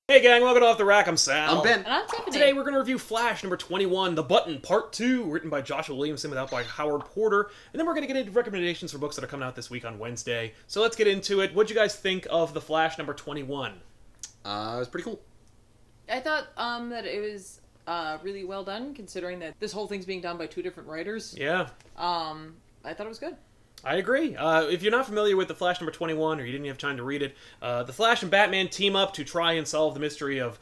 Hey gang, welcome to Off the Rack, I'm Sal. I'm Ben. And I'm Tiffany. Today we're going to review Flash number 21, The Button, Part 2, written by Joshua Williamson with art by Howard Porter. And then we're going to get into recommendations for books that are coming out this week on Wednesday. So let's get into it. What'd you guys think of The Flash number 21? It was pretty cool. I thought that it was really well done, considering that this whole thing's being done by two different writers. Yeah. I thought it was good. I agree. If you're not familiar with The Flash number 21, or you didn't have time to read it, The Flash and Batman team up to try and solve the mystery of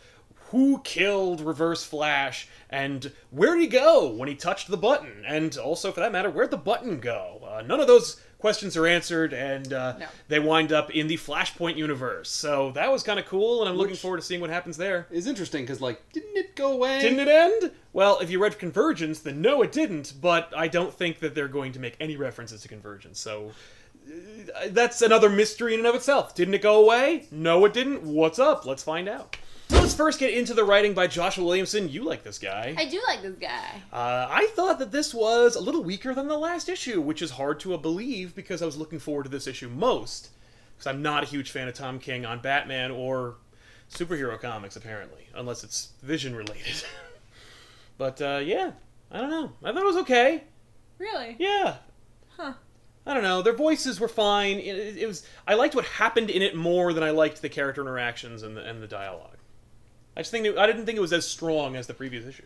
who killed Reverse Flash, and where'd he go when he touched the button? And also, for that matter, where'd the button go? None of those questions are answered, and No. they wind up in the Flashpoint universe. So that was kind of cool, and I'm looking forward to seeing what happens there. It's interesting, because, like, didn't it go away? Didn't it end? Well, if you read Convergence, then no, it didn't, but I don't think that they're going to make any references to Convergence, so that's another mystery in and of itself. Didn't it go away? No, it didn't. What's up? Let's find out. So let's first get into the writing by Joshua Williamson. You like this guy. I do like this guy. I thought that this was a little weaker than the last issue, which is hard to believe because I was looking forward to this issue most, because I'm not a huge fan of Tom King on Batman or superhero comics, apparently, unless it's Vision related. But, yeah, I don't know. I thought it was okay. Really? Yeah. Huh. I don't know. Their voices were fine. It was. I liked what happened in it more than I liked the character interactions and the dialogue. I didn't think it was as strong as the previous issue.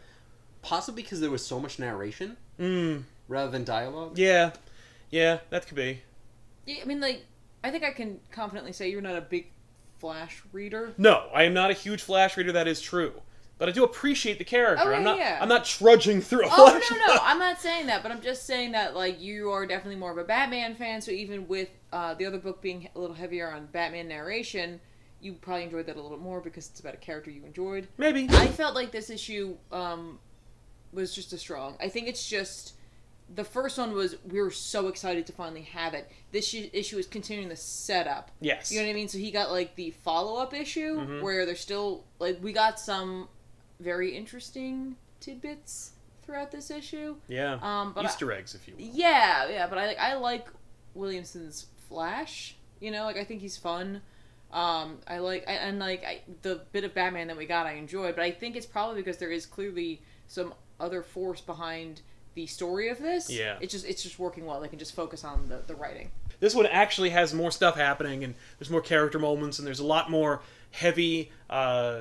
Possibly because there was so much narration rather than dialogue. Yeah, that could be. Yeah, I mean, like, I think I can confidently say you're not a big Flash reader. No, I am not a huge Flash reader. That is true. But I do appreciate the character. Oh, yeah. I'm not trudging through a Oh, Flash. no, I'm not saying that, but I'm just saying that, like, you are definitely more of a Batman fan, so even with the other book being a little heavier on Batman narration, you probably enjoyed that a little more because it's about a character you enjoyed. Maybe. I felt like this issue was just as strong. I think it's just... The first one was, we were so excited to finally have it. This issue is continuing the setup. Yes. You know what I mean? So he got, like, the follow-up issue, where there's still... Like, we got some very interesting tidbits throughout this issue. Yeah. Easter eggs, if you will. Yeah, but I like Williamson's Flash. You know, like, I think he's fun. The bit of Batman that we got I enjoyed, but I think it's probably because there is clearly some other force behind the story of this. Yeah. It's just working well. They can just focus on the writing. This one actually has more stuff happening, and there's more character moments, and there's a lot more heavy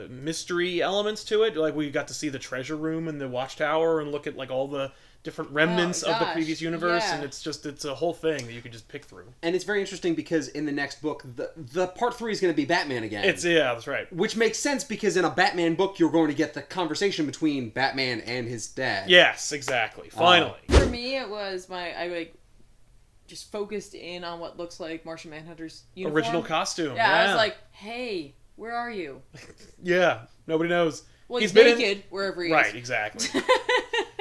mystery elements to it. Like, we got to see the treasure room and the watchtower and look at, like, all the different remnants of the previous universe, yeah. and it's a whole thing that you can just pick through. And it's very interesting because in the next book, the part 3 is going to be Batman again. Yeah, that's right. Which makes sense because in a Batman book, you're going to get the conversation between Batman and his dad. Yes, exactly. Finally. For me, it was just focused in on what looks like Martian Manhunter's uniform. Original costume. Yeah, I was like, hey, where are you? Yeah, nobody knows. Well, he's naked wherever he is. Right, exactly.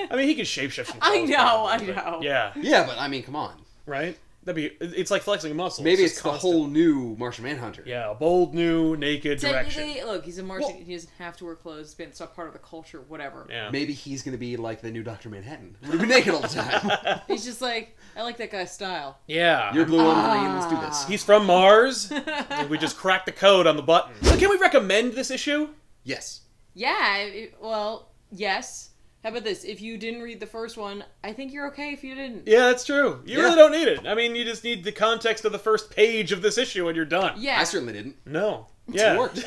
I mean, he can shapeshift some I clothes, know. probably, yeah. Yeah, but I mean, come on. Right? It's like flexing a muscle. Maybe it's just the constant. whole new Martian Manhunter. Yeah, a bold, new, naked direction. Technically, look, he's a Martian. He doesn't have to wear clothes. It's a part of the culture, whatever. Yeah. Maybe he's going to be like the new Dr. Manhattan. We'll be naked all the time. He's just like, I like that guy's style. Yeah. You're blue and green. Let's do this. He's from Mars, and we just cracked the code on the button. So can we recommend this issue? Yes. Yeah, well, yes. How about this? If you didn't read the first one, I think you're okay if you didn't. Yeah, that's true. You really don't need it. I mean, you just need the context of the first page of this issue and you're done. Yeah. I certainly didn't. No. Yeah. It worked.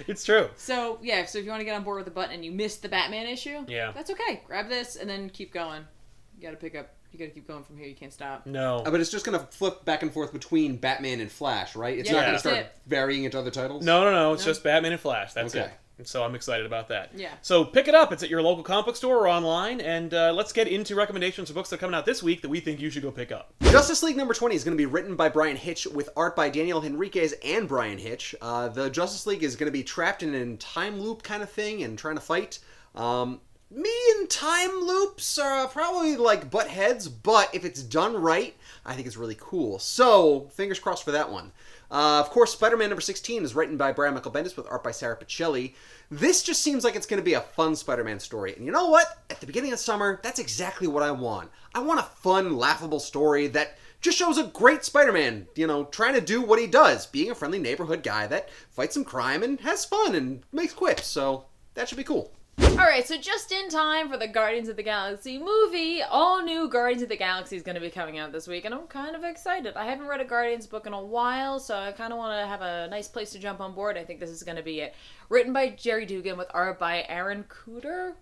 It's true. So, yeah, so if you want to get on board with the button and you missed the Batman issue, yeah, that's okay. Grab this and then keep going. You gotta keep going from here. You can't stop. No. But it's just going to flip back and forth between Batman and Flash, right? It's Yeah, not going to that's start it. varying into other titles? No. It's just Batman and Flash. That's Okay. it. So I'm excited about that. Yeah. So pick it up. It's at your local comic book store or online. And let's get into recommendations for books that are coming out this week that we think you should go pick up. Justice League number 20 is going to be written by Brian Hitch with art by Daniel Henriquez and Brian Hitch. The Justice League is going to be trapped in a time loop kind of thing and trying to fight. Me and time loops are probably like butt heads, but if it's done right, I think it's really cool. So, fingers crossed for that one. Of course, Spider-Man number 16 is written by Brian Michael Bendis with art by Sarah Pichelli. This just seems like it's going to be a fun Spider-Man story. And you know what? At the beginning of summer, that's exactly what I want. I want a fun, laughable story that just shows a great Spider-Man, you know, trying to do what he does, being a friendly neighborhood guy that fights some crime and has fun and makes quips, so that should be cool. Alright, so just in time for the Guardians of the Galaxy movie, all new Guardians of the Galaxy is going to be coming out this week, and I'm kind of excited. I haven't read a Guardians book in a while, so I kind of want to have a nice place to jump on board. I think this is going to be it. Written by Jerry Dugan with art by Aaron Kuder?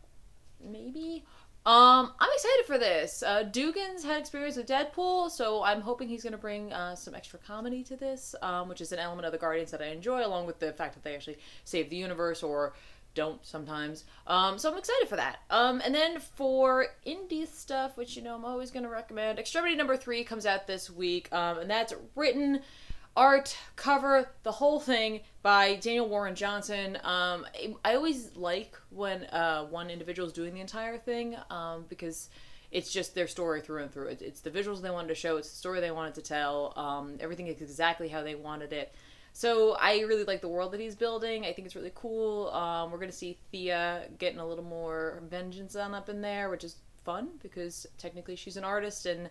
Maybe? I'm excited for this. Dugan's had experience with Deadpool, so I'm hoping he's going to bring some extra comedy to this, which is an element of the Guardians that I enjoy, along with the fact that they actually save the universe, or don't sometimes. So I'm excited for that. And then for indie stuff, which, you know, I'm always going to recommend, Extremity #3 comes out this week, and that's written, art, cover, the whole thing by Daniel Warren Johnson. I always like when one individual is doing the entire thing, because it's just their story through and through. It's the visuals they wanted to show, it's the story they wanted to tell, everything is exactly how they wanted it. So I really like the world that he's building. I think it's really cool. We're going to see Thea getting a little more vengeance on up in there, which is fun because technically she's an artist and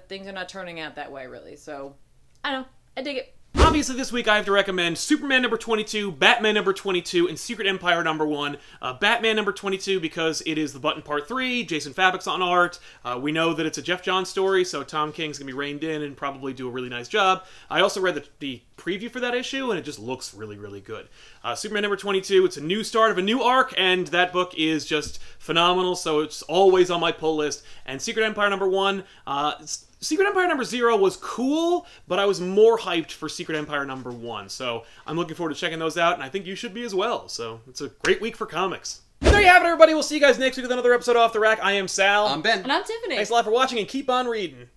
things are not turning out that way, really. So, I don't know. I dig it. Obviously, this week I have to recommend Superman #22, Batman #22, and Secret Empire #1. Batman #22 because it is the Button Part 3, Jason Fabok's on art. We know that it's a Jeff Johns story, so Tom King's going to be reined in and probably do a really nice job. I also read the preview for that issue, and it just looks really, really good. Superman #22, it's a new start of a new arc, and that book is just phenomenal, so it's always on my pull list. And Secret Empire #1, Secret Empire #0 was cool, but I was more hyped for Secret Empire #1, so I'm looking forward to checking those out, and I think you should be as well. So it's a great week for comics. And there you have it, everybody. We'll see you guys next week with another episode of Off the Rack. I am Sal. I'm Ben. And I'm Tiffany. Thanks a lot for watching, and keep on reading.